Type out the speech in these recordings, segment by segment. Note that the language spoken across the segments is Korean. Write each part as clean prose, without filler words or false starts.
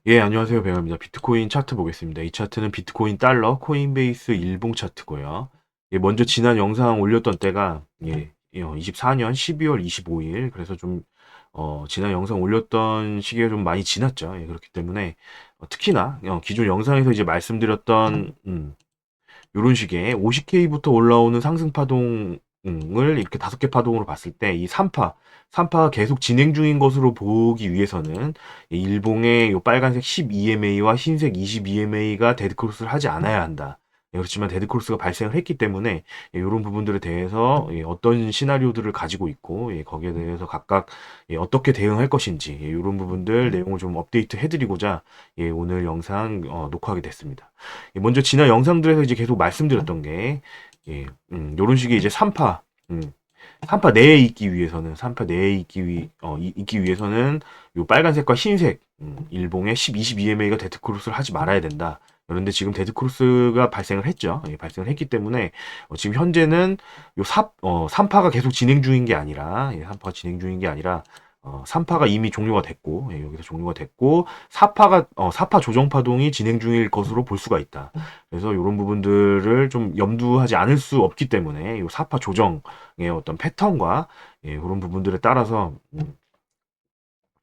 예, 안녕하세요. 배우입니다. 비트코인 차트 보겠습니다. 이 차트는 비트코인 달러 코인베이스 일봉 차트고요. 예, 먼저 지난 영상 올렸던 때가 24년 12월 25일. 그래서 좀 지난 영상 올렸던 시기가 좀 많이 지났죠. 예, 그렇기 때문에 특히나 기존 영상에서 이제 말씀드렸던 요런 식의 50K부터 올라오는 상승 파동을 이렇게 5개 파동으로 봤을 때 이 3파가 계속 진행 중인 것으로 보기 위해서는 이 일봉의 요 빨간색 12EMA와 흰색 22EMA가 데드크로스를 하지 않아야 한다. 예, 그렇지만 데드크로스가 발생을 했기 때문에 이런 부분들에 대해서 어떤 시나리오들을 가지고 있고 거기에 대해서 각각 어떻게 대응할 것인지 이런 부분들 내용을 좀 업데이트 해드리고자 오늘 영상 녹화하게 됐습니다. 먼저 지난 영상들에서 이제 계속 말씀드렸던 게, 요런 식의 이제 3파, 3파 내에 있기 위해서는, 3파 내에 있기 위해서는, 요 빨간색과 흰색, 일봉의 10, 22MA가 데드크로스를 하지 말아야 된다. 그런데 지금 데드크로스가 발생을 했죠. 발생을 했기 때문에, 지금 현재는 3파가 계속 진행 중인 게 아니라, 3파가 진행 중인 게 아니라, 3파가 이미 종료가 됐고, 여기서 종료가 됐고, 4파 조정 파동이 진행 중일 것으로 볼 수가 있다. 그래서 이런 부분들을 좀 염두하지 않을 수 없기 때문에, 이 4파 조정의 어떤 패턴과, 그런 부분들에 따라서,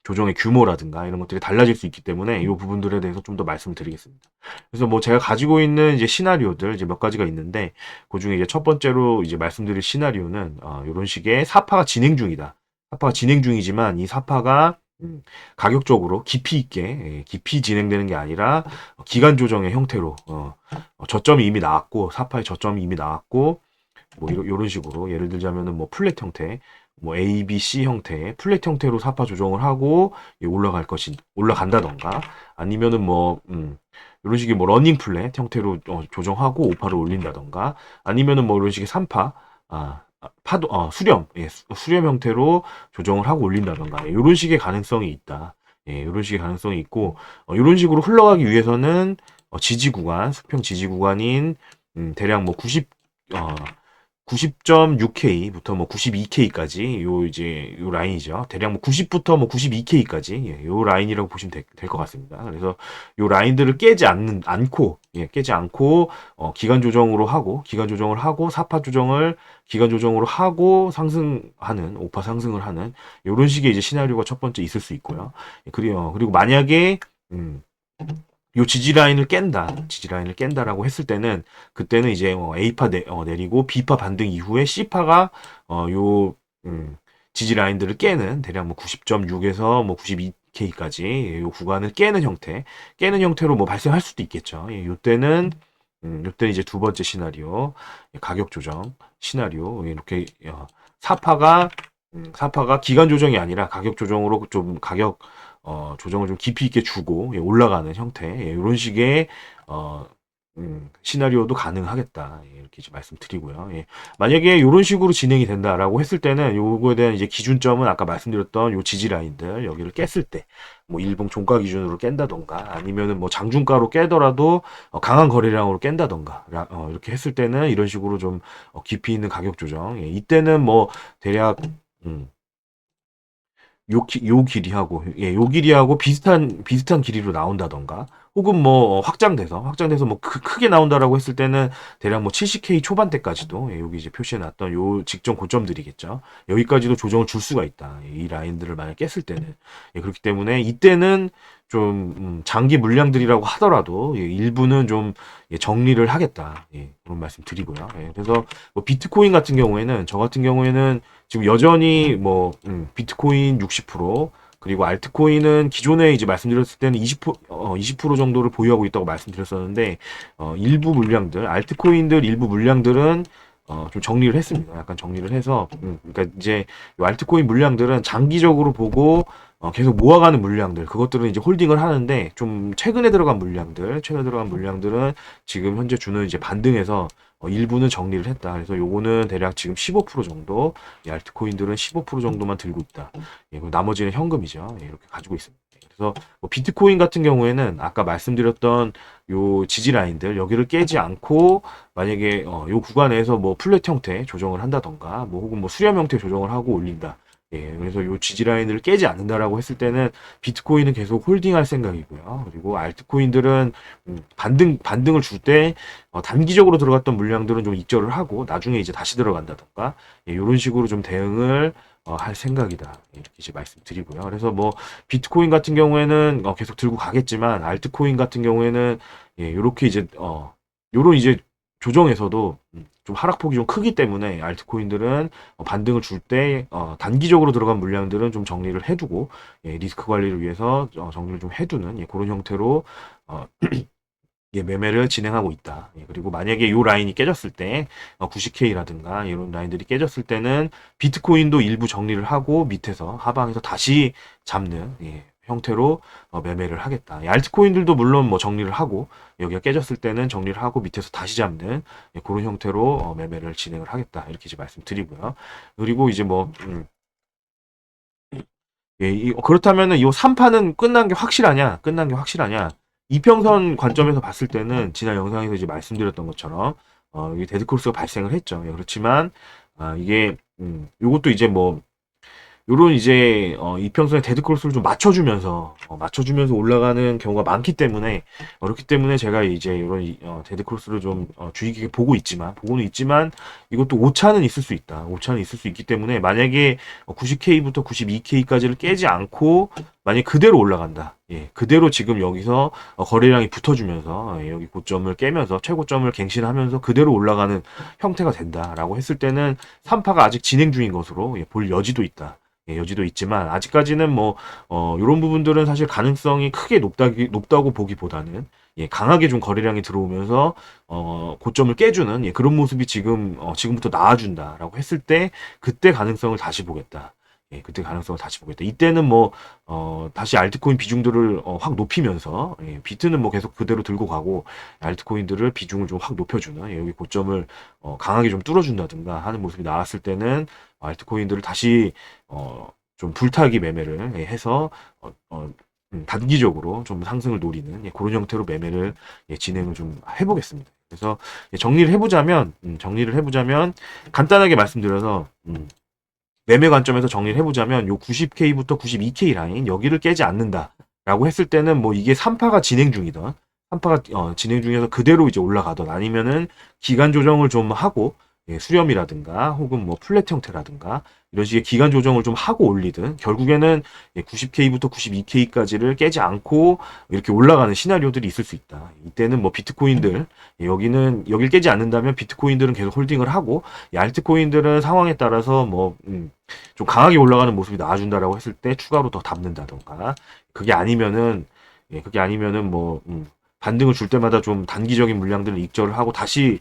조정의 규모라든가 이런 것들이 달라질 수 있기 때문에 이 부분들에 대해서 좀 더 말씀을 드리겠습니다. 그래서 뭐 제가 가지고 있는 이제 시나리오들 이제 몇 가지가 있는데 그 중에 이제 첫 번째로 이제 말씀드릴 시나리오는 이런 식의 사파가 진행 중이다. 사파가 진행 중이지만 이 사파가 가격적으로 깊이 있게 깊이 진행되는 게 아니라 기간 조정의 형태로 저점이 이미 나왔고 사파의 저점이 이미 나왔고 뭐 이런 식으로 예를 들자면은 뭐 플랫 형태, 뭐 A, B, C 형태의 플랫 형태로 사파 조정을 하고 올라간다던가 아니면은 뭐 이런 식의 뭐 러닝 플랫 형태로 조정하고 오파를 올린다던가 아니면은 뭐 이런 식의 3파 파도 수렴 수렴 형태로 조정을 하고 올린다던가 이런 식의 가능성이 있다. 이런 식의 가능성이 있고 이런 식으로 흘러가기 위해서는 지지 구간 수평 지지 구간인 대략 뭐 90.6K부터 뭐 92K까지 요 이제 요 라인이죠. 대략 뭐 90부터 뭐 92K까지 요 라인이라고 보시면 될 것 같습니다. 그래서 요 라인들을 깨지 않고 기간 조정을 하고 사파 조정을 기간 조정으로 하고 상승하는 오파 상승을 하는 요런 식의 이제 시나리오가 첫 번째 있을 수 있고요. 그리고 만약에 음, 요 지지 라인을 깬다. 지지 라인을 깬다라고 했을 때는 그때는 이제 A파 내리고 B파 반등 이후에 C파가 요 지지 라인들을 깨는 대략 뭐 90.6에서 뭐 92K까지 요 구간을 깨는 형태로 뭐 발생할 수도 있겠죠. 요때는 이제 두 번째 시나리오 가격 조정 시나리오 이렇게 사파가 기간 조정이 아니라 가격 조정으로 좀 가격 조정을 좀 깊이 있게 주고 올라가는 형태 이런 식의 어, 시나리오도 가능하겠다 이렇게 이제 말씀드리고요. 만약에 이런 식으로 진행이 된다라고 했을 때는 요거에 대한 이제 기준점은 아까 말씀드렸던 요 지지 라인들 여기를 깼을 때 뭐 일봉 종가 기준으로 깬다던가 아니면은 뭐 장중가로 깨더라도 강한 거래량으로 깬다던가 이렇게 했을 때는 이런 식으로 좀 깊이 있는 가격 조정 이때는 뭐 대략 음, 요 길이하고 요 길이하고 비슷한 길이로 나온다던가 혹은 뭐 확장돼서 뭐 크게 나온다라고 했을 때는 대략 뭐 70K 초반대까지도 여기 이제 표시해 놨던 요 직전 고점들이겠죠. 여기까지도 조정을 줄 수가 있다. 이 라인들을 만약 깼을 때는 그렇기 때문에 이때는 좀 장기 물량들이라고 하더라도 일부는 좀 정리를 하겠다. 그런 말씀 드리고요. 그래서 뭐 비트코인 같은 경우에는 저 같은 경우에는 지금 여전히 뭐 비트코인 60% 그리고 알트코인은 기존에 이제 말씀드렸을 때는 20% 정도를 보유하고 있다고 말씀드렸었는데 일부 물량들 알트코인들 일부 물량들은 좀 정리를 했습니다. 약간 정리를 해서 그러니까 이제 요 알트코인 물량들은 장기적으로 보고 계속 모아가는 물량들 그것들은 이제 홀딩을 하는데 좀 최근에 들어간 물량들은 지금 현재 주는 이제 반등에서 일부는 정리를 했다. 그래서 요거는 대략 지금 15% 정도, 이 알트코인들은 15% 정도만 들고 있다. 그리고 나머지는 현금이죠. 이렇게 가지고 있습니다. 그래서 뭐 비트코인 같은 경우에는 아까 말씀드렸던 요 지지 라인들 여기를 깨지 않고 만약에 요 구간에서 뭐 플랫 형태 조정을 한다던가 뭐 혹은 뭐 수렴 형태 조정을 하고 올린다. 예, 그래서 요 지지 라인을 깨지 않는다라고 했을 때는 비트코인은 계속 홀딩할 생각이고요. 그리고 알트코인들은 반등을 줄 때 단기적으로 들어갔던 물량들은 좀 익절을 하고 나중에 이제 다시 들어간다던가 예, 이런 식으로 좀 대응을 할 생각이다. 이렇게 이제 말씀드리고요. 그래서 뭐 비트코인 같은 경우에는 계속 들고 가겠지만 알트코인 같은 경우에는 예, 요렇게 이제 요런 이제 조정에서도 좀 하락폭이 좀 크기 때문에 알트코인들은 반등을 줄 때 단기적으로 들어간 물량들은 좀 정리를 해두고 예, 리스크 관리를 위해서 정리를 좀 해두는 예, 그런 형태로 어, 예, 매매를 진행하고 있다. 예, 그리고 만약에 이 라인이 깨졌을 때 90K라든가 이런 라인들이 깨졌을 때는 비트코인도 일부 정리를 하고 밑에서 하방에서 다시 잡는 예, 형태로 매매를 하겠다. 예, 알트코인들도 물론 뭐 정리를 하고 여기가 깨졌을 때는 정리를 하고 밑에서 다시 잡는 예, 그런 형태로 매매를 진행을 하겠다. 이렇게 이제 말씀드리고요. 그리고 이제 뭐 예, 그렇다면은 이 3파는 끝난 게 확실하냐? 끝난 게 확실하냐? 이평선 관점에서 봤을 때는 지난 영상에서 이제 말씀드렸던 것처럼 이게 데드크로스가 발생을 했죠. 예, 그렇지만 이게 요것도 이제 뭐 요런 이제 이평선의 데드크로스를 좀 맞춰주면서 올라가는 경우가 많기 때문에 그렇기 때문에 제가 이제 요런 데드크로스를 좀 주의 깊게 보고는 있지만 이것도 오차는 있을 수 있다. 오차는 있을 수 있기 때문에 만약에 90K부터 92K까지를 깨지 않고 만약 그대로 올라간다. 예, 그대로 지금 여기서 거래량이 붙어주면서 여기 고점을 깨면서 최고점을 갱신하면서 그대로 올라가는 형태가 된다라고 했을 때는 3파가 아직 진행 중인 것으로 볼 여지도 있다. 예, 여지도 있지만 아직까지는 뭐 이런 부분들은 사실 가능성이 크게 높다고 보기보다는 예, 강하게 좀 거래량이 들어오면서 고점을 깨주는 예, 그런 모습이 지금부터 나와준다라고 했을 때 그때 가능성을 다시 보겠다. 예, 그때 가능성을 다시 보겠다. 이때는 뭐 다시 알트코인 비중들을 확 높이면서 예, 비트는 뭐 계속 그대로 들고 가고 알트코인들을 비중을 좀 확 높여주는 예, 여기 고점을 강하게 좀 뚫어준다든가 하는 모습이 나왔을 때는 알트코인들을 다시 좀 불타기 매매를 예, 해서 단기적으로 좀 상승을 노리는 예, 그런 형태로 매매를 예, 진행을 좀 해보겠습니다. 그래서 예, 정리를 해보자면 간단하게 말씀드려서 매매 관점에서 정리를 해보자면 요 90K부터 92K 라인 여기를 깨지 않는다라고 했을 때는 뭐 이게 3파가 진행 중이던 3파가 진행 중에서 그대로 이제 올라가던 아니면은 기간 조정을 좀 하고 예, 수렴이라든가 혹은 뭐 플랫 형태라든가 이런 식의 기간 조정을 좀 하고 올리든 결국에는 90K부터 92K까지를 깨지 않고 이렇게 올라가는 시나리오들이 있을 수 있다. 이때는 뭐 비트코인들 여기를 깨지 않는다면 비트코인들은 계속 홀딩을 하고 이 알트코인들은 상황에 따라서 뭐 좀 강하게 올라가는 모습이 나와준다라고 했을 때 추가로 더 담는다던가 그게 아니면은 뭐 반등을 줄 때마다 좀 단기적인 물량들을 익절을 하고 다시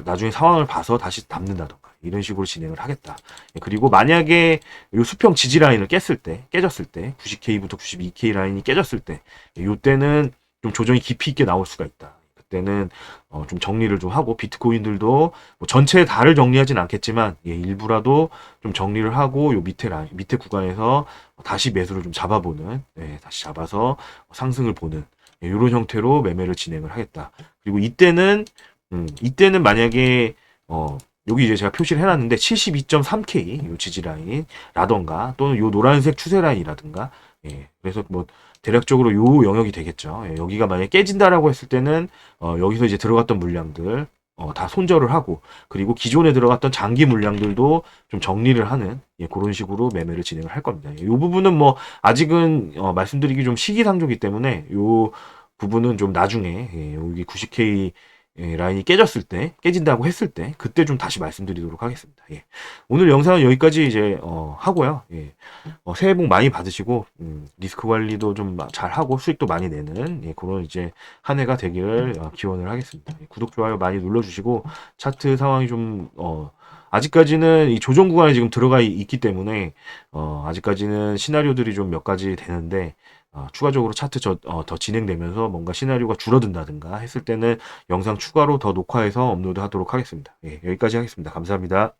나중에 상황을 봐서 다시 담는다던가 이런 식으로 진행을 하겠다. 그리고 만약에 요 수평 지지 라인을 깨졌을 때 90K부터 92K 라인이 깨졌을 때 요때는 좀 조정이 깊이 있게 나올 수가 있다. 그때는 좀 정리를 좀 하고 비트코인들도 뭐 전체 다를 정리하진 않겠지만 예, 일부라도 좀 정리를 하고 요 밑에 구간에서 다시 매수를 좀 잡아보는 예, 다시 잡아서 상승을 보는 이런 형태로 매매를 진행을 하겠다. 그리고 이때는 만약에 여기 이제 제가 표시를 해놨는데 72.3K 요 지지 라인이라던가 또는 요 노란색 추세 라인이라든가 예, 그래서 뭐 대략적으로 요 영역이 되겠죠. 예, 여기가 만약에 깨진다라고 했을 때는 여기서 이제 들어갔던 물량들 다 손절을 하고 그리고 기존에 들어갔던 장기 물량들도 좀 정리를 하는 예, 그런 식으로 매매를 진행을 할 겁니다. 이 부분은 뭐 아직은 말씀드리기 좀 시기상조기 때문에 요 부분은 좀 나중에 예, 여기 90K 라인이 깨진다고 했을 때 그때 좀 다시 말씀드리도록 하겠습니다. 예. 오늘 영상은 여기까지 이제 하고요. 예. 새해 복 많이 받으시고 리스크 관리도 좀 잘하고 수익도 많이 내는 예, 그런 이제 한 해가 되기를 기원을 하겠습니다. 예, 구독 좋아요 많이 눌러주시고 차트 상황이 좀 아직까지는 이 조정 구간에 지금 들어가 있기 때문에 아직까지는 시나리오들이 좀 몇 가지 되는데 추가적으로 차트 더 진행되면서 뭔가 시나리오가 줄어든다든가 했을 때는 영상 추가로 더 녹화해서 업로드 하도록 하겠습니다. 예, 여기까지 하겠습니다. 감사합니다.